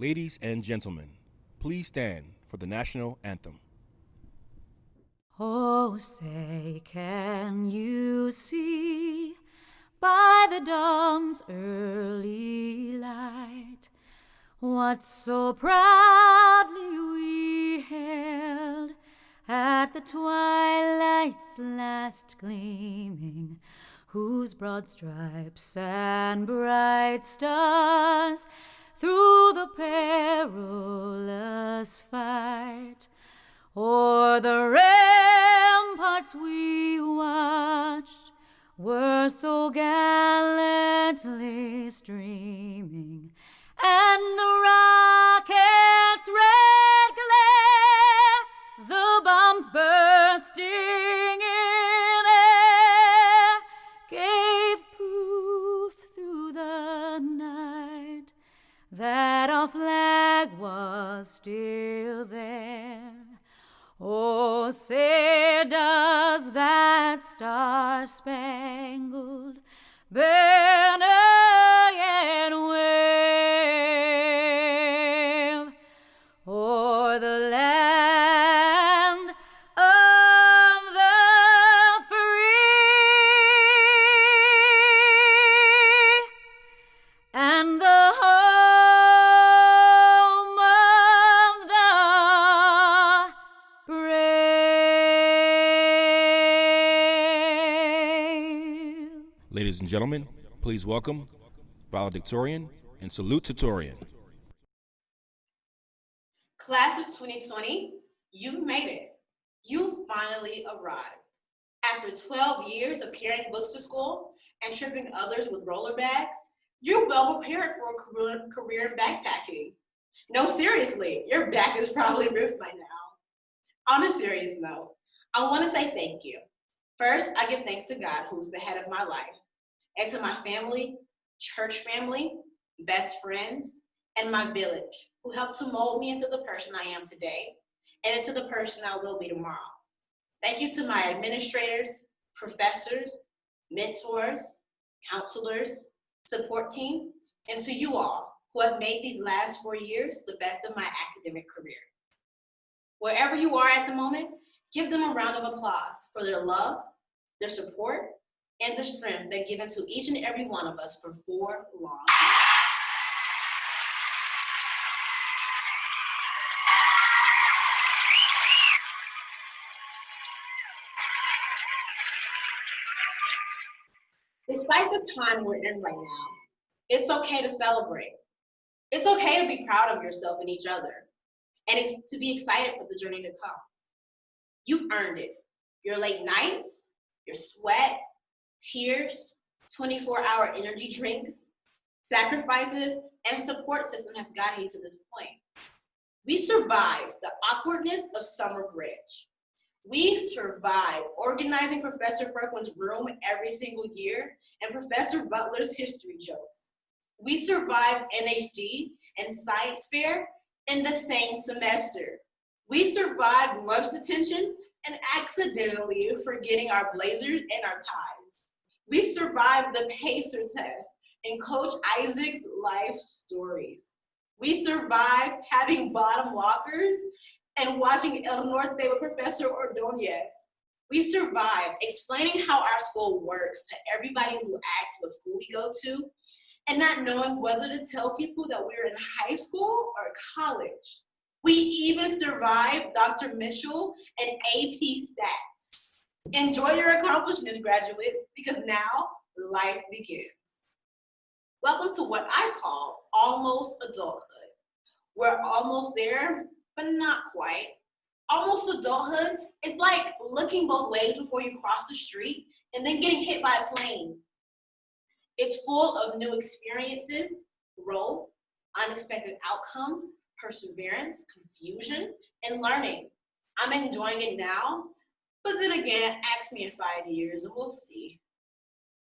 Ladies and gentlemen, please stand for the national anthem. Oh, say, can you see by the dawn's early light what so proudly we hailed at the twilight's last gleaming, whose broad stripes and bright stars through the perilous fight o'er the ramparts we watched were so gallantly streaming, and the rocket's red glare, the bombs bursting in air, gave proof through the night that our flag was still there. Oh, say does that star-spangled banner yet wave o'er the land of the free and the home of the brave. Ladies and gentlemen, please welcome Valedictorian and Salutatorian. Class of 2020, you've made it. You've finally arrived. After 12 years of carrying books to school and tripping others with roller bags, you're well prepared for a career in backpacking. No, seriously, your back is probably ripped by now. On a serious note, I want to say thank you. First, I give thanks to God, who is the head of my life, and to my family, church family, best friends, and my village, who helped to mold me into the person I am today and into the person I will be tomorrow. Thank you to my administrators, professors, mentors, counselors, support team, and to you all who have made these last 4 years the best of my academic career. Wherever you are at the moment, give them a round of applause for their love, their support, and the strength they've given to each and every one of us for 4 long years. Despite the time we're in right now, it's okay to celebrate. It's okay to be proud of yourself and each other, and it's to be excited for the journey to come. You've earned it. Your late nights, your sweat, tears, 24-hour energy drinks, sacrifices, and support system has gotten you to this point. We survived the awkwardness of summer bridge. We survived organizing Professor Ferquin's room every single year and Professor Butler's history jokes. We survived NHD and science fair in the same semester. We survived lunch detention and accidentally forgetting our blazers and our ties. We survived the PACER test and Coach Isaac's life stories. We survived having bottom lockers and watching El Norte with Professor Ordonez. We survived explaining how our school works to everybody who asks what school we go to, and not knowing whether to tell people that we're in high school or college. We even survived Dr. Mitchell and AP Stats. Enjoy your accomplishments, graduates, because now life begins. Welcome to what I call almost adulthood. We're almost there, but not quite. Almost adulthood is like looking both ways before you cross the street and then getting hit by a plane. It's full of new experiences, growth, unexpected outcomes, perseverance, confusion, and learning. I'm enjoying it now, but then again, ask me in 5 years and we'll see.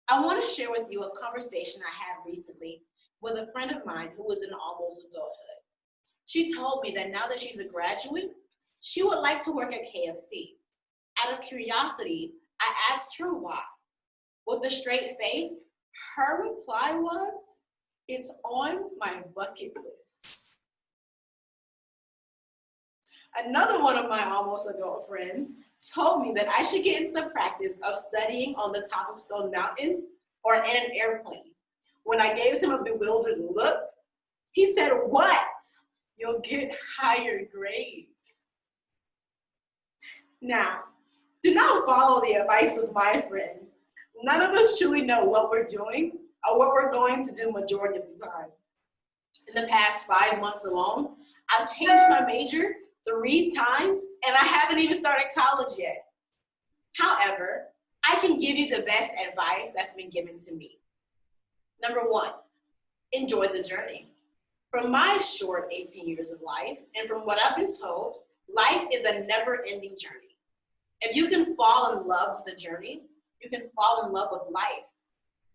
I want to share with you a conversation I had recently with a friend of mine who was in almost adulthood. She told me that now that she's a graduate, she would like to work at KFC. Out of curiosity, I asked her why. With a straight face, her reply was, "It's on my bucket list." Another one of my almost adult friends told me that I should get into the practice of studying on the top of Stone Mountain or in an airplane. When I gave him a bewildered look, he said, "What? You'll get higher grades." Now, do not follow the advice of my friends. None of us truly know what we're doing or what we're going to do majority of the time. In the past 5 months alone, I've changed my major 3 times and I haven't even started college yet. However, I can give you the best advice that's been given to me. Number 1, enjoy the journey. From my short 18 years of life, and from what I've been told, life is a never-ending journey. If you can fall in love with the journey, you can fall in love with life.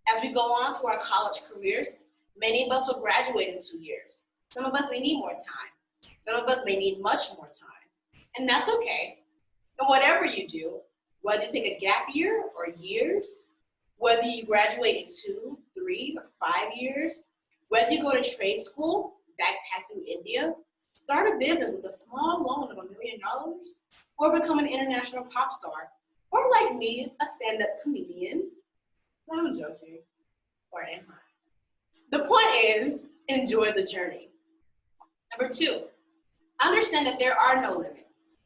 As we go on to our college careers, many of us will graduate in 2 years. Some of us may need more time. Some of us may need much more time. And that's okay. And whatever you do, whether you take a gap year or years, whether you graduate in 2, 3, or 5 years, whether you go to trade school, backpack through India, start a business with a small loan of $1 million, or become an international pop star, or like me, a stand-up comedian. I'm joking, or am I? The point is, enjoy the journey. Number 2, understand that there are no limits.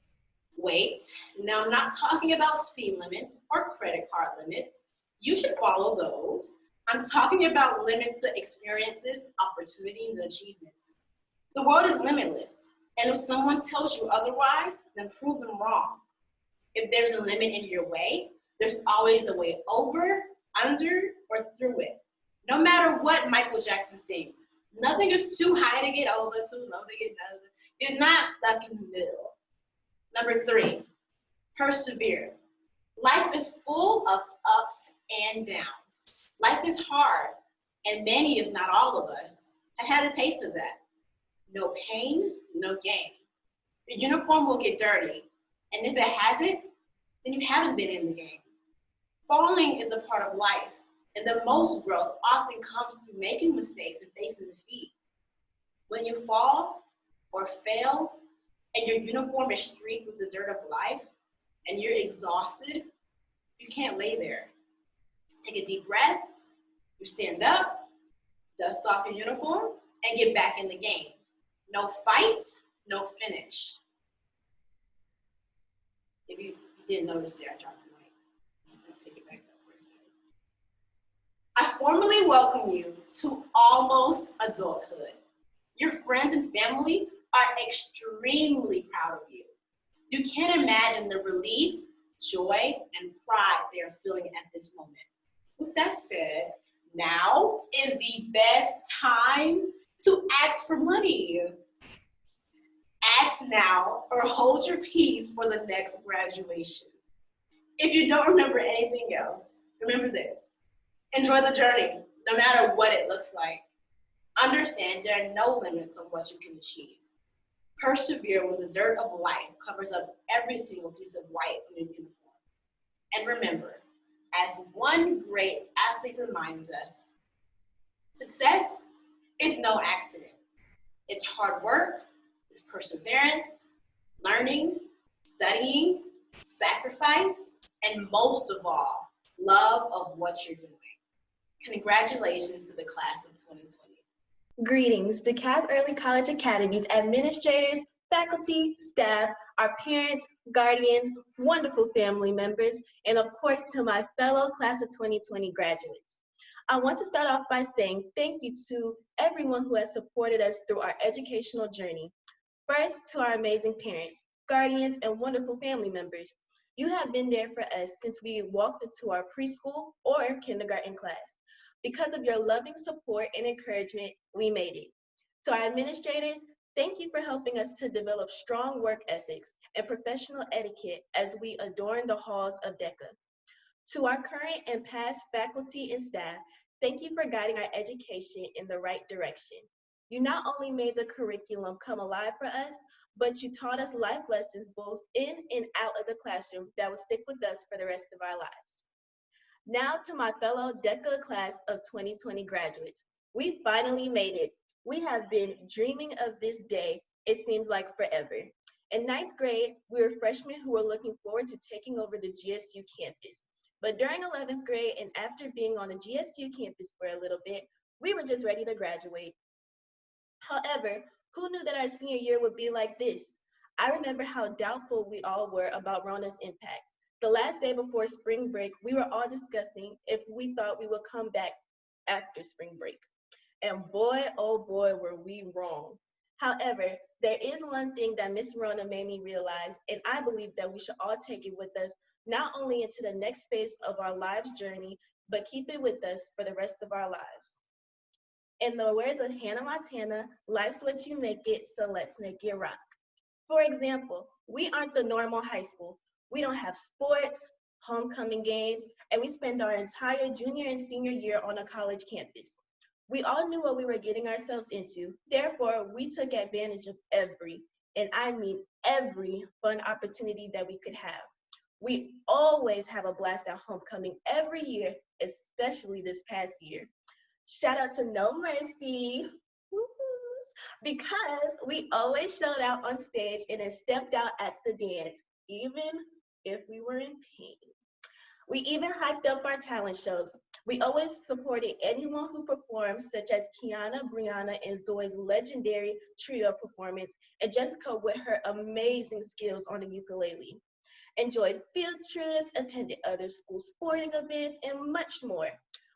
Wait, now I'm not talking about speed limits or credit card limits. You should follow those. I'm talking about limits to experiences, opportunities, and achievements. The world is limitless, and if someone tells you otherwise, then prove them wrong. If there's a limit in your way, there's always a way over, under, or through it. No matter what Michael Jackson sings, nothing is too high to get over, too low to get over. You're not stuck in the middle. Number 3, persevere. Life is full of ups and downs. Life is hard, and many, if not all of us, have had a taste of that. No pain, no gain. The uniform will get dirty, and if it hasn't, then you haven't been in the game. Falling is a part of life, and the most growth often comes through making mistakes and facing defeat. When you fall or fail, and your uniform is streaked with the dirt of life, and you're exhausted, you can't lay there. Take a deep breath, you stand up, dust off your uniform, and get back in the game. No fight, no finish. If you didn't notice there, I dropped the mic. I'm gonna pick it back up for a second. I formally welcome you to almost adulthood. Your friends and family are extremely proud of you. You can't imagine the relief, joy, and pride they are feeling at this moment. With that said, now is the best time to ask for money. Ask now or hold your peace for the next graduation. If you don't remember anything else, remember this. Enjoy the journey, no matter what it looks like. Understand there are no limits on what you can achieve. Persevere when the dirt of life covers up every single piece of white on your uniform. And remember, as one great athlete reminds us, success is no accident. It's hard work, it's perseverance, learning, studying, sacrifice, and most of all, love of what you're doing. Congratulations to the class of 2020. Greetings, DeKalb Early College Academy's administrators, faculty, staff, our parents, guardians, wonderful family members, and of course to my fellow class of 2020 graduates. I want to start off by saying thank you to everyone who has supported us through our educational journey. First, to our amazing parents, guardians, and wonderful family members. You have been there for us since we walked into our preschool or kindergarten class. Because of your loving support and encouragement, we made it. To our administrators, thank you for helping us to develop strong work ethics and professional etiquette as we adorn the halls of DECA. To our current and past faculty and staff, thank you for guiding our education in the right direction. You not only made the curriculum come alive for us, but you taught us life lessons both in and out of the classroom that will stick with us for the rest of our lives. Now to my fellow DECA class of 2020 graduates. We finally made it. We have been dreaming of this day, it seems like forever. In ninth grade, we were freshmen who were looking forward to taking over the GSU campus. But during 11th grade and after being on the GSU campus for a little bit, we were just ready to graduate. However, who knew that our senior year would be like this? I remember how doubtful we all were about Rona's impact. The last day before spring break, we were all discussing if we thought we would come back after spring break. And boy, oh boy, were we wrong. However, there is one thing that Miss Rona made me realize, and I believe that we should all take it with us, not only into the next phase of our lives journey, but keep it with us for the rest of our lives. In the words of Hannah Montana, life's what you make it, so let's make it rock. For example, we aren't the normal high school. We don't have sports, homecoming games, and we spend our entire junior and senior year on a college campus. We all knew what we were getting ourselves into. Therefore, we took advantage of every, and I mean every, fun opportunity that we could have. We always have a blast at homecoming every year, especially this past year. Shout out to No Mercy, because we always showed out on stage and then stepped out at the dance, even if we were in pain. We even hyped up our talent shows. We always supported anyone who performed, such as Kiana, Brianna, and Zoe's legendary trio performance, and Jessica with her amazing skills on the ukulele. Enjoyed field trips, attended other school sporting events, and much more.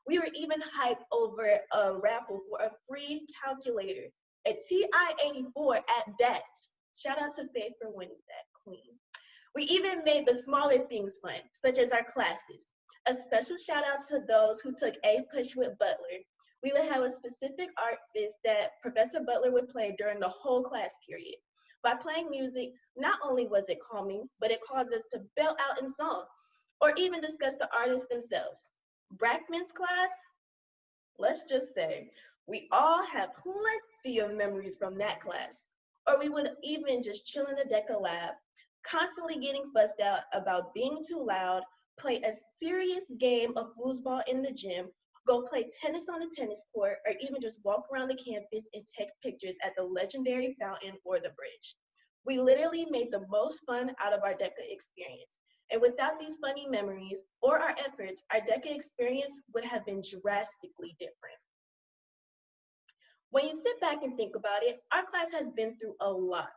We were even hyped over a raffle for a free calculator, a TI-84 at that. Shout out to Faith for winning that, queen. We even made the smaller things fun, such as our classes. A special shout out to those who took A Push with Butler. We would have a specific art piece that Professor Butler would play during the whole class period. By playing music, not only was it calming, but it caused us to belt out in song, or even discuss the artists themselves. Brackman's class, let's just say, we all have plenty of memories from that class. Or we would even just chill in the DeKalb lab, constantly getting fussed out about being too loud, play a serious game of foosball in the gym, go play tennis on the tennis court, or even just walk around the campus and take pictures at the legendary fountain or the bridge. We literally made the most fun out of our DECA experience. And without these funny memories or our efforts, our DECA experience would have been drastically different. When you sit back and think about it, our class has been through a lot.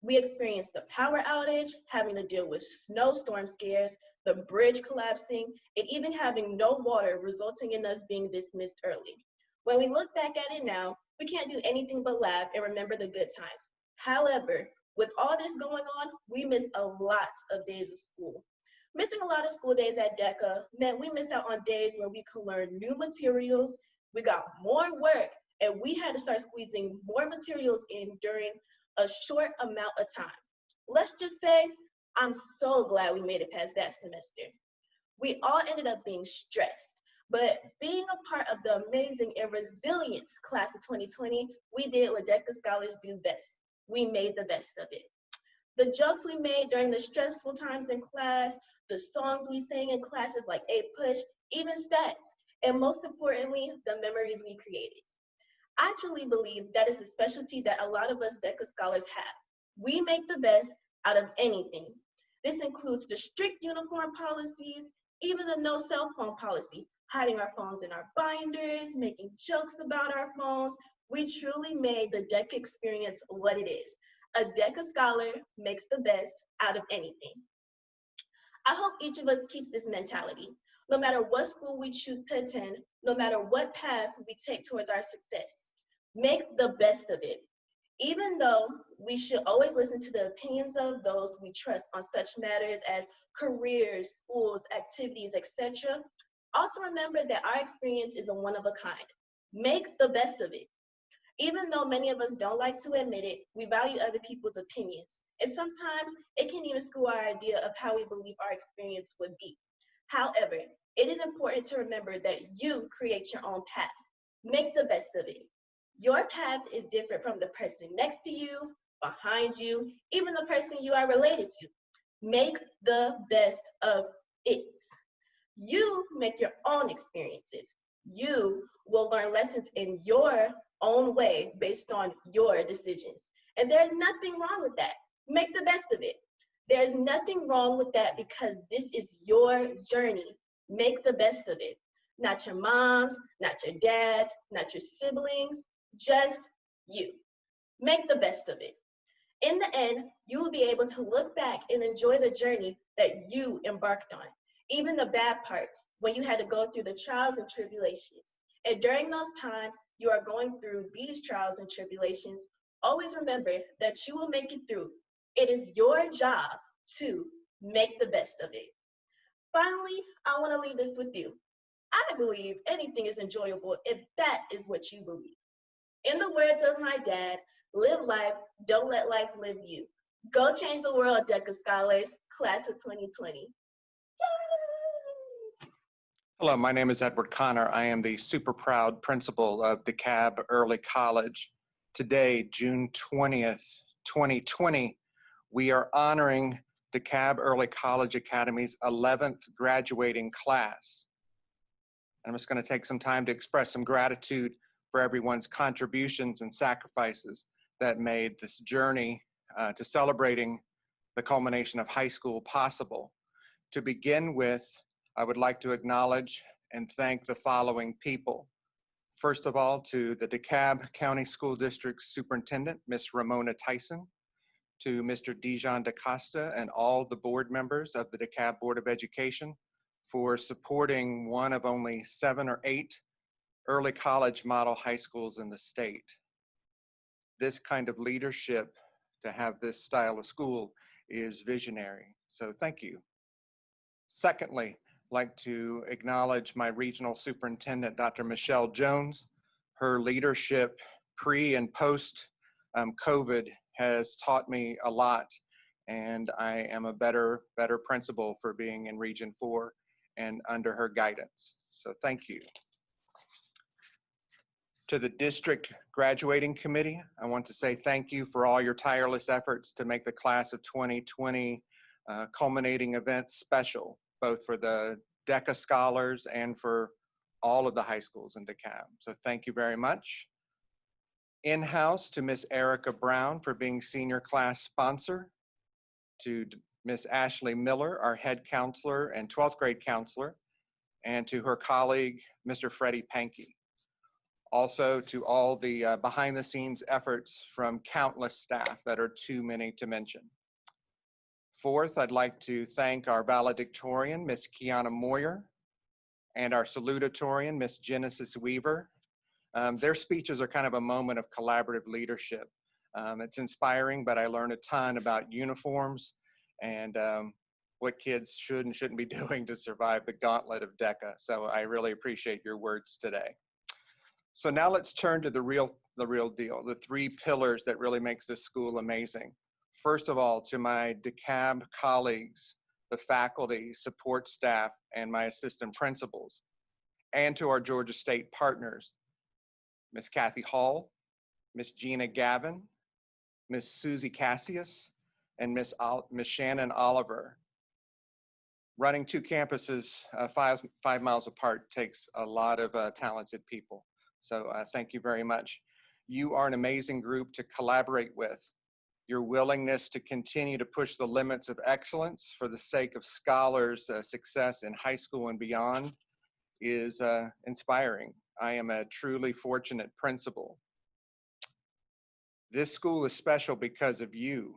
We experienced the power outage, having to deal with snowstorm scares, the bridge collapsing, and even having no water, resulting in us being dismissed early. When we look back at it now, we can't do anything but laugh and remember the good times. However, with all this going on, we missed a lot of days of school. Missing a lot of school days at DECA meant we missed out on days where we could learn new materials, we got more work, and we had to start squeezing more materials in during a short amount of time. Let's just say, I'm so glad we made it past that semester. We all ended up being stressed, but being a part of the amazing and resilient class of 2020, we did what DECA scholars do best. We made the best of it. The jokes we made during the stressful times in class, the songs we sang in classes like A Push, even stats, and most importantly, the memories we created. I truly believe that is the specialty that a lot of us DECA scholars have. We make the best out of anything. This includes the strict uniform policies, even the no cell phone policy, hiding our phones in our binders, making jokes about our phones. We truly made the DECA experience what it is. A DECA scholar makes the best out of anything. I hope each of us keeps this mentality. No matter what school we choose to attend, no matter what path we take towards our success, make the best of it. Even though we should always listen to the opinions of those we trust on such matters as careers, schools, activities, etc., also remember that our experience is a one of a kind. Make the best of it. Even though many of us don't like to admit it, we value other people's opinions. And sometimes it can even skew our idea of how we believe our experience would be. However, it is important to remember that you create your own path. Make the best of it. Your path is different from the person next to you, behind you, even the person you are related to. Make the best of it. You make your own experiences. You will learn lessons in your own way based on your decisions. And there's nothing wrong with that. Make the best of it. There's nothing wrong with that because this is your journey. Make the best of it. Not your moms, not your dads, not your siblings, just you. Make the best of it. In the end, you will be able to look back and enjoy the journey that you embarked on, even the bad parts when you had to go through the trials and tribulations. And during those times you are going through these trials and tribulations, always remember that you will make it through. It is your job to make the best of it. Finally, I want to leave this with you. I believe anything is enjoyable if that is what you believe. In the words of my dad, live life, don't let life live you. Go change the world, DECA scholars, class of 2020. Yay! Hello, my name is Edward Connor. I am the super proud principal of DeKalb Early College. Today, June 20th, 2020, we are honoring DeKalb Early College Academy's 11th graduating class. I'm just going to take some time to express some gratitude for everyone's contributions and sacrifices that made this journey to celebrating the culmination of high school possible. To begin with, I would like to acknowledge and thank the following people. First of all, to the DeKalb County School District Superintendent, Ms. Ramona Tyson, to Mr. Dijon DaCosta and all the board members of the DeKalb Board of Education for supporting one of only 7 or 8 early college model high schools in the state. This kind of leadership, to have this style of school, is visionary. So thank you. Secondly, I'd like to acknowledge my regional superintendent, Dr. Michelle Jones. Her leadership pre and post COVID has taught me a lot, and I am a better principal for being in Region 4 and under her guidance. So thank you. To the district graduating committee, I want to say thank you for all your tireless efforts to make the class of 2020 culminating event special, both for the DECA scholars and for all of the high schools in DeKalb. So thank you very much. In-house, to Miss Erica Brown for being senior class sponsor, to Miss Ashley Miller, our head counselor and 12th grade counselor, and to her colleague, Mr. Freddie Pankey. Also to all the behind the scenes efforts from countless staff that are too many to mention. Fourth, I'd like to thank our valedictorian, Miss Kiana Moyer, and our salutatorian, Miss Genesis Weaver. Their speeches are kind of a moment of collaborative leadership. It's inspiring, but I learned a ton about uniforms and what kids should and shouldn't be doing to survive the gauntlet of DECA. So I really appreciate your words today. So now let's turn to the real deal, the 3 pillars that really makes this school amazing. First of all, to my DeKalb colleagues, the faculty, support staff, and my assistant principals, and to our Georgia State partners, Miss Kathy Hall, Miss Gina Gavin, Miss Susie Cassius, and Miss Shannon Oliver. Running 2 campuses 5 miles apart takes a lot of talented people. So thank you very much. You are an amazing group to collaborate with. Your willingness to continue to push the limits of excellence for the sake of scholars' success in high school and beyond is inspiring. I am a truly fortunate principal. This school is special because of you.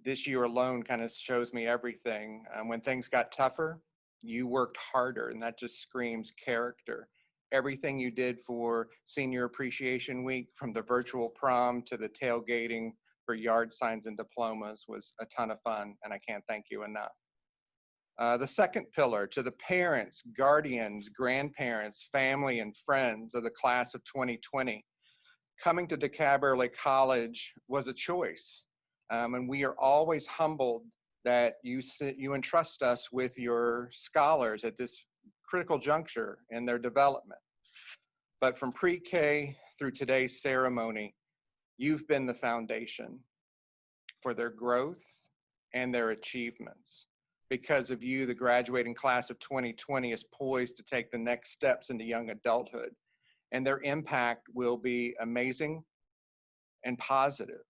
This year alone kind of shows me everything. When things got tougher, you worked harder, and that just screams character. Everything you did for Senior Appreciation Week, from the virtual prom to the tailgating for yard signs and diplomas, was a ton of fun, and I can't thank you enough. The second pillar, to the parents, guardians, grandparents, family, and friends of the class of 2020. Coming to DeKalb Early College was a choice, and we are always humbled that you entrust us with your scholars at this critical juncture in their development. But from pre-K through today's ceremony, you've been the foundation for their growth and their achievements. Because of you, the graduating class of 2020 is poised to take the next steps into young adulthood, and their impact will be amazing and positive.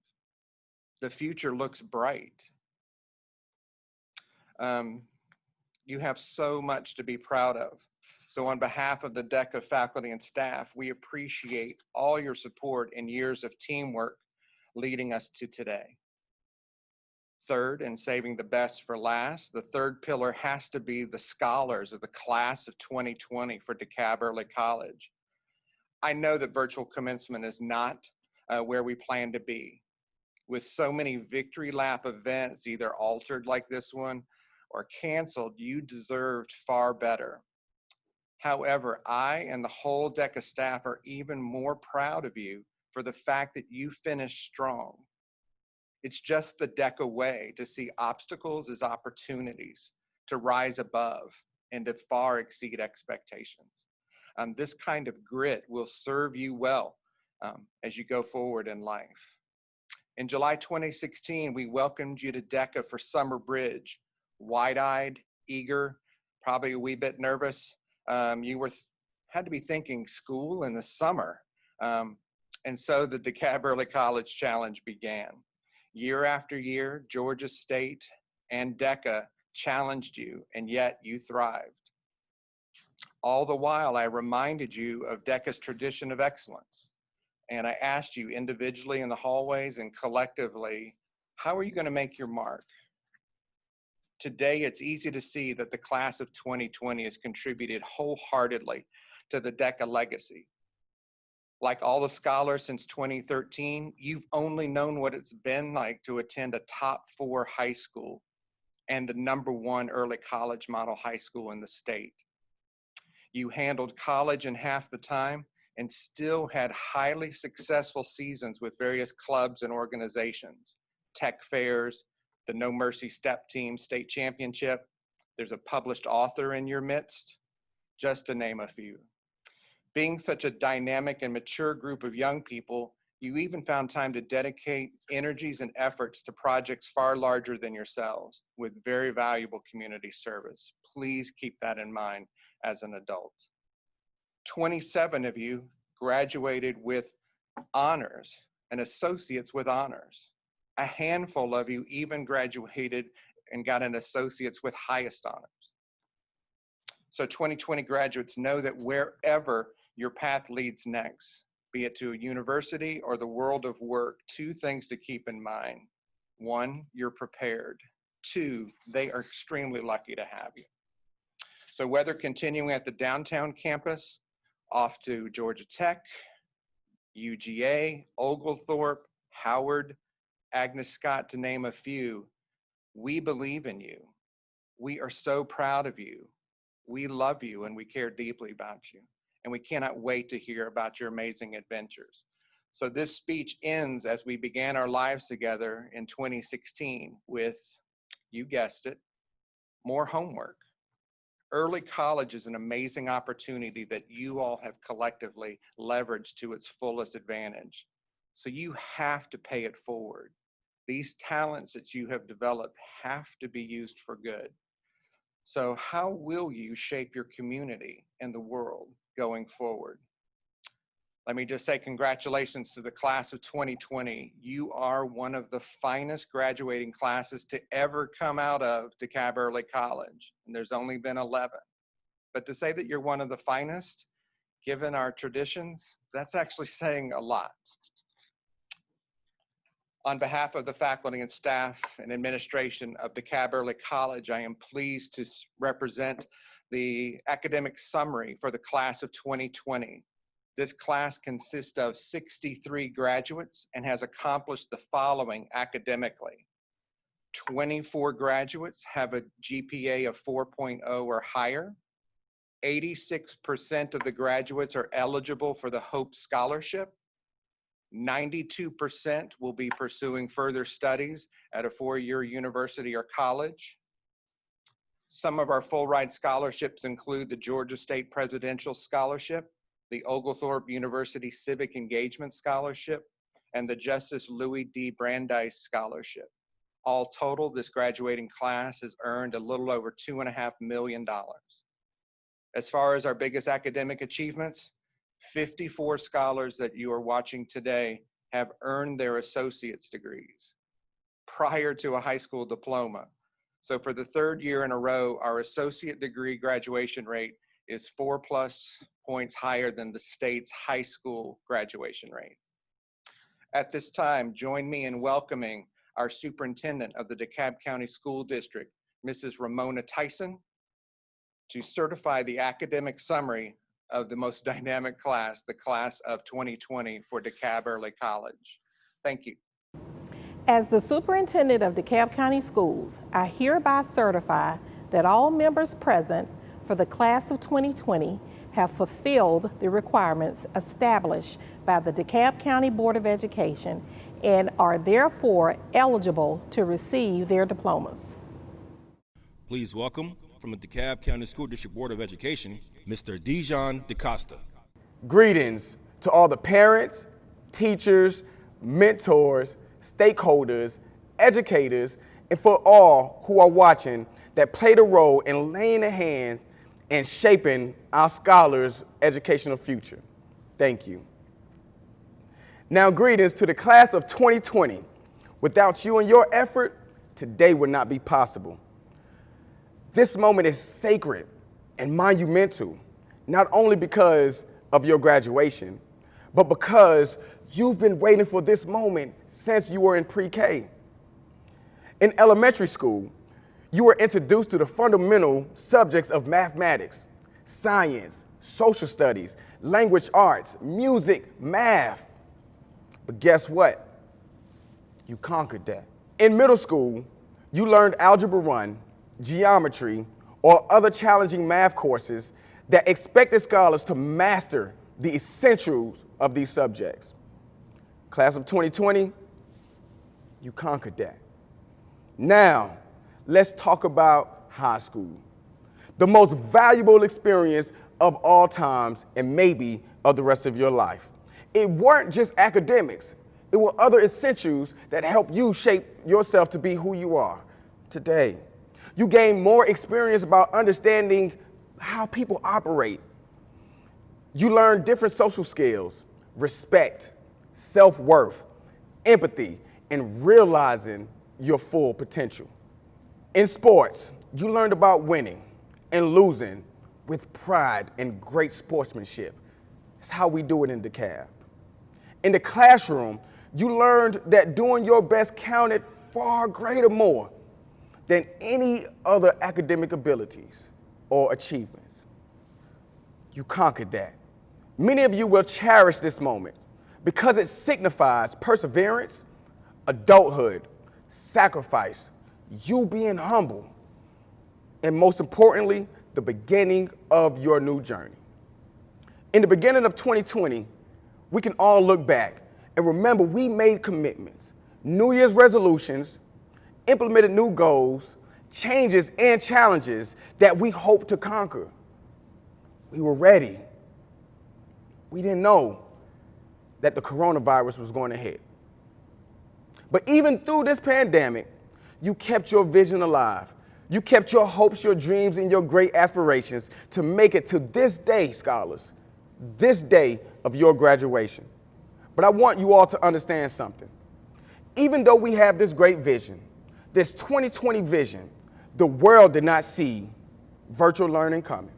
The future looks bright. You have so much to be proud of. So on behalf of the DECA faculty and staff, we appreciate all your support and years of teamwork leading us to today. Third, and saving the best for last, the third pillar has to be the scholars of the class of 2020 for DeKalb Early College. I know that virtual commencement is not where we plan to be. With so many victory lap events either altered like this one or canceled, you deserved far better. However, I and the whole DECA staff are even more proud of you for the fact that you finished strong. It's just the DECA way to see obstacles as opportunities to rise above and to far exceed expectations. This kind of grit will serve you well as you go forward in life. In July 2016, we welcomed you to DECA for Summer Bridge. Wide-eyed, eager, probably a wee bit nervous. You had to be thinking school in the summer. And so the DeKalb Early College Challenge began. Year after year, Georgia State and DECA challenged you, and yet you thrived. All the while, I reminded you of DECA's tradition of excellence. And I asked you individually in the hallways and collectively, how are you going to make your mark? Today, it's easy to see that the class of 2020 has contributed wholeheartedly to the DECA legacy. Like all the scholars since 2013, you've only known what it's been like to attend a top 4 high school and the #1 early college model high school in the state. You handled college in half the time and still had highly successful seasons with various clubs and organizations, tech fairs, the No Mercy Step Team state championship. There's a published author in your midst, just to name a few. Being such a dynamic and mature group of young people, you even found time to dedicate energies and efforts to projects far larger than yourselves with very valuable community service. Please keep that in mind as an adult. 27 of you graduated with honors and associates with honors. A handful of you even graduated and got an associate's with highest honors. So 2020 graduates, know that wherever your path leads next, be it to a university or the world of work, 2 things to keep in mind. 1, you're prepared. 2, they are extremely lucky to have you. So whether continuing at the downtown campus, off to Georgia Tech, UGA, Oglethorpe, Howard, Agnes Scott, to name a few, we believe in you. We are so proud of you. We love you and we care deeply about you. And we cannot wait to hear about your amazing adventures. So this speech ends as we began our lives together in 2016 with, you guessed it, more homework. Early college is an amazing opportunity that you all have collectively leveraged to its fullest advantage. So you have to pay it forward. These talents that you have developed have to be used for good. So how will you shape your community and the world going forward? Let me just say congratulations to the class of 2020. You are one of the finest graduating classes to ever come out of DeKalb Early College, and there's only been 11. But to say that you're one of the finest, given our traditions, that's actually saying a lot. On behalf of the faculty and staff and administration of DeKalb Early College, I am pleased to represent the academic summary for the class of 2020. This class consists of 63 graduates and has accomplished the following academically. 24 graduates have a GPA of 4.0 or higher. 86% of the graduates are eligible for the Hope Scholarship. 92% will be pursuing further studies at a 4-year university or college. Some of our full ride scholarships include the Georgia State Presidential Scholarship, the Oglethorpe University Civic Engagement Scholarship, and the Justice Louis D. Brandeis Scholarship. All total, this graduating class has earned a little over $2.5 million. As far as our biggest academic achievements, 54 scholars that you are watching today have earned their associate's degrees. prior to a high school diploma. So for the third year in a row, our associate degree graduation rate is 4+ points higher than the state's high school graduation rate. At this time, join me in welcoming our superintendent of the DeKalb County School District, Mrs. Ramona Tyson, to certify the academic summary of the most dynamic class, the class of 2020 for DeKalb Early College. Thank you. As the superintendent of DeKalb County Schools, I hereby certify that all members present for the class of 2020 have fulfilled the requirements established by the DeKalb County Board of Education and are therefore eligible to receive their diplomas. Please welcome from the DeKalb County School District Board of Education, Mr. Dijon DaCosta. Greetings to all the parents, teachers, mentors, stakeholders, educators, and for all who are watching that played a role in laying a hand and shaping our scholars' educational future. Thank you. Now, greetings to the class of 2020. Without you and your effort, today would not be possible. This moment is sacred and monumental, not only because of your graduation, but because you've been waiting for this moment since you were in pre-K. In elementary school, you were introduced to the fundamental subjects of mathematics, science, social studies, language arts, music, math. But guess what? You conquered that. In middle school, you learned Algebra 1, geometry, or other challenging math courses that expected scholars to master the essentials of these subjects. Class of 2020, you conquered that. Now, let's talk about high school, the most valuable experience of all times and maybe of the rest of your life. It weren't just academics, it were other essentials that help you shape yourself to be who you are today. You gain more experience about understanding how people operate. You learn different social skills, respect, self-worth, empathy, and realizing your full potential. In sports, you learned about winning and losing with pride and great sportsmanship. That's how we do it in DeKalb. In the classroom, you learned that doing your best counted far greater more than any other academic abilities or achievements. You conquered that. Many of you will cherish this moment because it signifies perseverance, adulthood, sacrifice, you being humble, and most importantly, the beginning of your new journey. In the beginning of 2020, we can all look back and remember we made commitments, New Year's resolutions, implemented new goals, changes, and challenges that we hope to conquer. We were ready. We didn't know that the coronavirus was going to hit. But even through this pandemic, you kept your vision alive. You kept your hopes, your dreams, and your great aspirations to make it to this day, scholars, this day of your graduation. But I want you all to understand something. Even though we have this great vision, this 2020 vision, the world did not see virtual learning coming.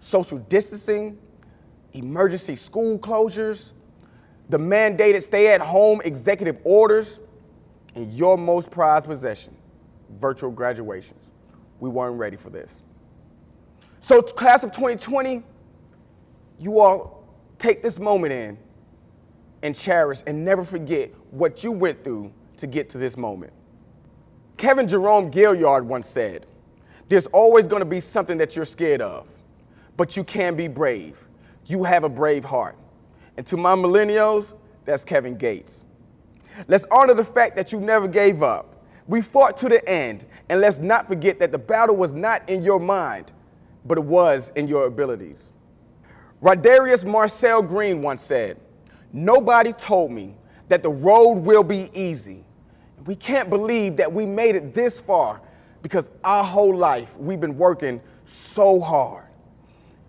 Social distancing, emergency school closures, the mandated stay-at-home executive orders, and your most prized possession, virtual graduations. We weren't ready for this. So class of 2020, you all take this moment in and cherish and never forget what you went through to get to this moment. Kevin Jerome Gilliard once said, there's always going to be something that you're scared of, but you can be brave. You have a brave heart. And to my millennials, that's Kevin Gates. Let's honor the fact that you never gave up. We fought to the end, and let's not forget that the battle was not in your mind, but it was in your abilities. Rodarius Marcel Green once said, nobody told me that the road will be easy. We can't believe that we made it this far because our whole life we've been working so hard.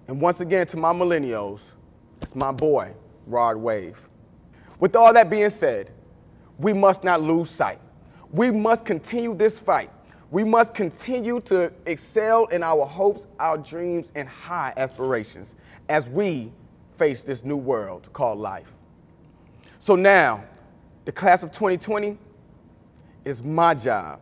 And once again, to my millennials, it's my boy, Rod Wave. With all that being said, we must not lose sight. We must continue this fight. We must continue to excel in our hopes, our dreams, and high aspirations as we face this new world called life. So now, the class of 2020, it's my job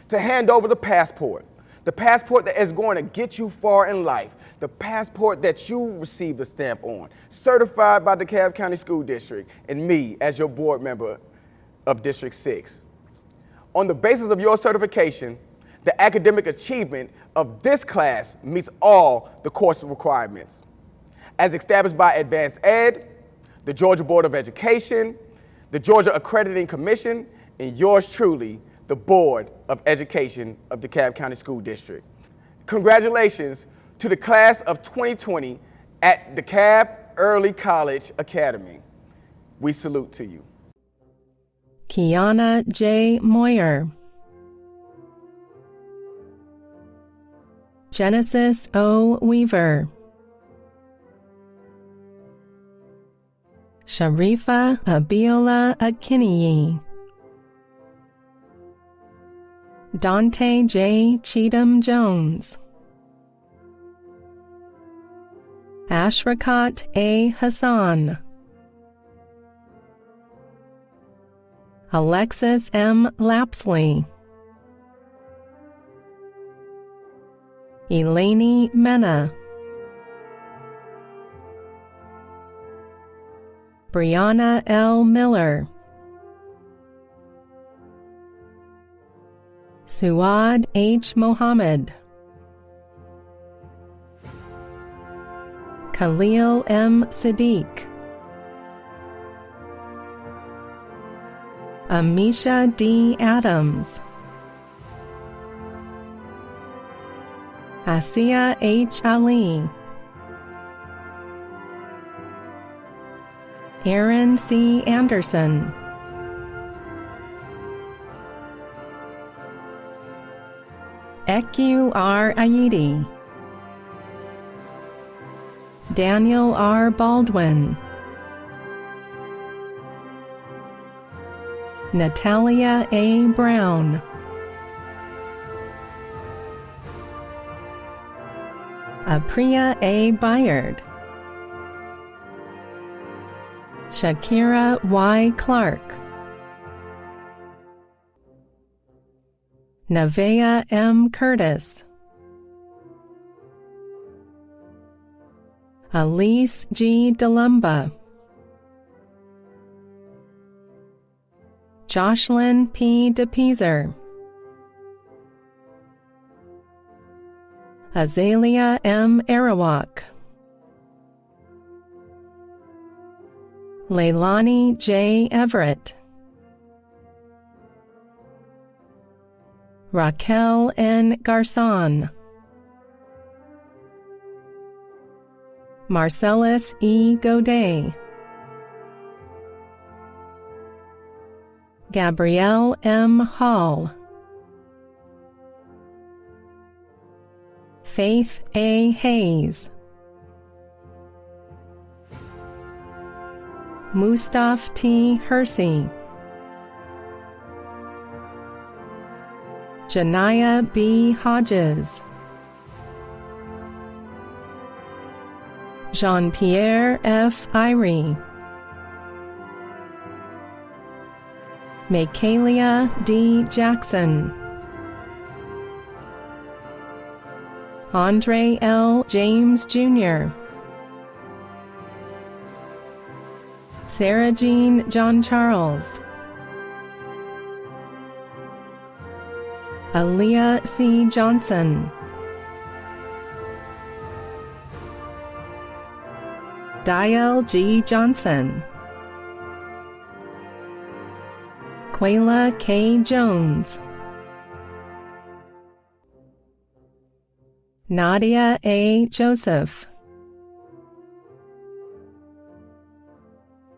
to hand over the passport that is going to get you far in life, the passport that you receive the stamp on, certified by the DeKalb County School District, and me as your board member of District 6. On the basis of your certification, the academic achievement of this class meets all the course requirements, as established by Advanced Ed, the Georgia Board of Education, the Georgia Accrediting Commission, and yours truly, the Board of Education of DeKalb County School District. Congratulations to the class of 2020 at DeKalb Early College Academy. We salute to you. Kiana J. Moyer, Genesis O. Weaver, Sharifa Abiola Akiniyi, Dante J. Cheatham Jones, Ashrakat A. Hassan, Alexis M. Lapsley, Eleni Mena, Brianna L. Miller, Suad H. Mohammed, Khalil M. Siddiq, Amisha D. Adams, Asiya H. Ali, Aaron C. Anderson, Eku R. Ayidi, Daniel R. Baldwin, Natalia A. Brown, Apriya A. Byard, Shakira Y. Clark, Nevaeh M. Curtis, Elise G. DeLumba, Jocelyn P. DePeaser, Azalea M. Arawak, Leilani J. Everett, Raquel N. Garcon, Marcellus E. Godet, Gabrielle M. Hall, Faith A. Hayes, Mustaf T. Hersey, Janaya B. Hodges, Jean-Pierre F. Irie, Michaelia D. Jackson, Andre L. James Jr., Sarah Jean John Charles, Aaliyah C. Johnson, Dial G. Johnson, Quayla K. Jones, Nadia A. Joseph,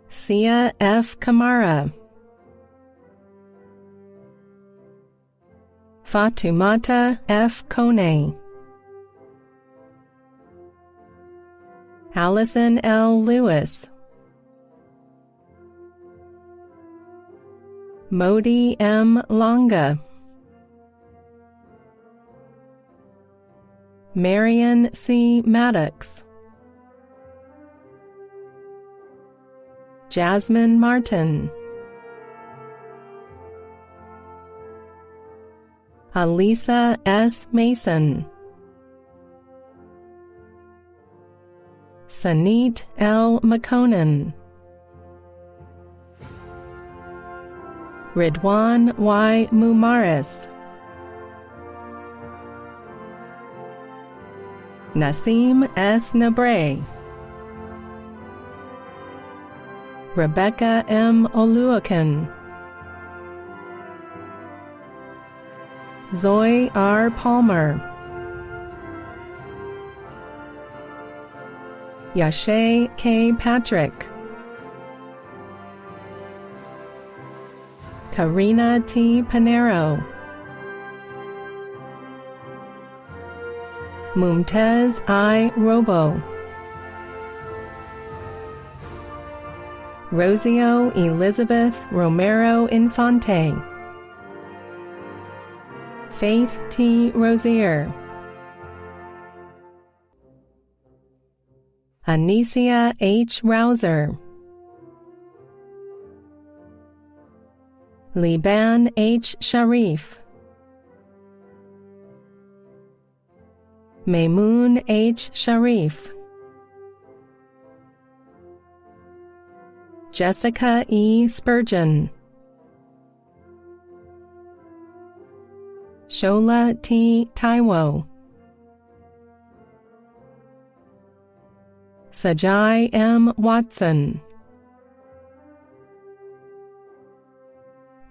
Sia F. Kamara, Fatumata F. Kone, Allison L. Lewis, Modi M. Longa, Marion C. Maddox, Jasmine Martin, Alisa S. Mason, Sanit L. McConan, Ridwan Y. Mumaris, Nasim S. Nabre, Rebecca M. Oluokan, Zoe R. Palmer, Yashay K. Patrick, Karina T. Panero, Mumtaz I. Robo, Rosio Elizabeth Romero Infante, Faith T. Rosier, Anicia H. Rouser, Liban H. Sharif, Maymoon H. Sharif, Jessica E. Spurgeon, Shola T. Taiwo, Sajai M. Watson,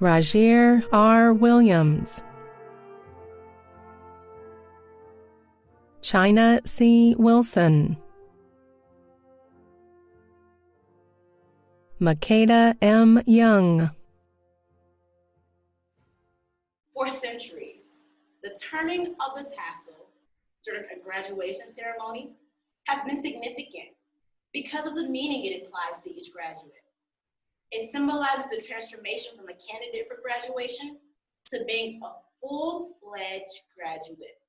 Rajir R. Williams, China C. Wilson, Makeda M. Young. For centuries, the turning of the tassel during a graduation ceremony has been significant because of the meaning it implies to each graduate. It symbolizes the transformation from a candidate for graduation to being a full-fledged graduate.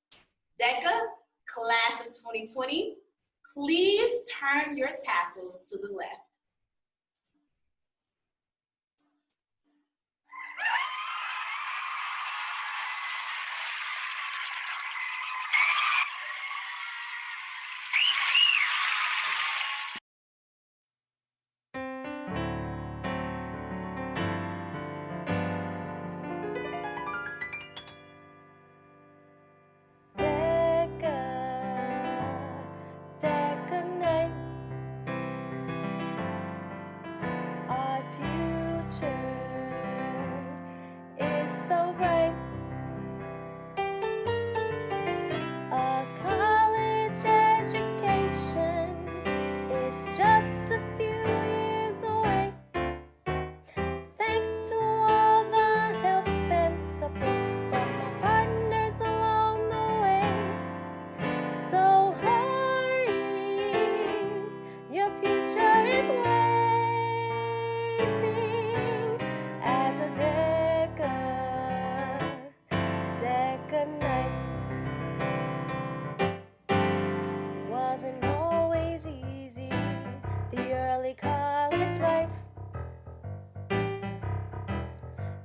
DECA, class of 2020, please turn your tassels to the left.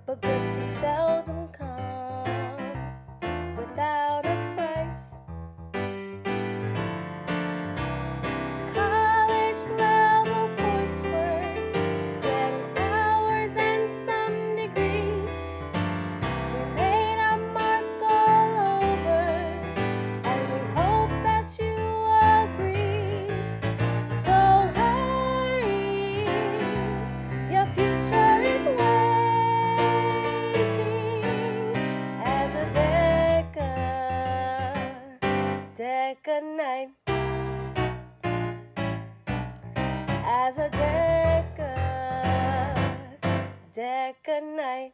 But good things seldom come without a price. College level coursework, credit hours and some degrees. We made our mark all over, and we hope that you agree. So hurry, your future is waiting. Night as a deca night.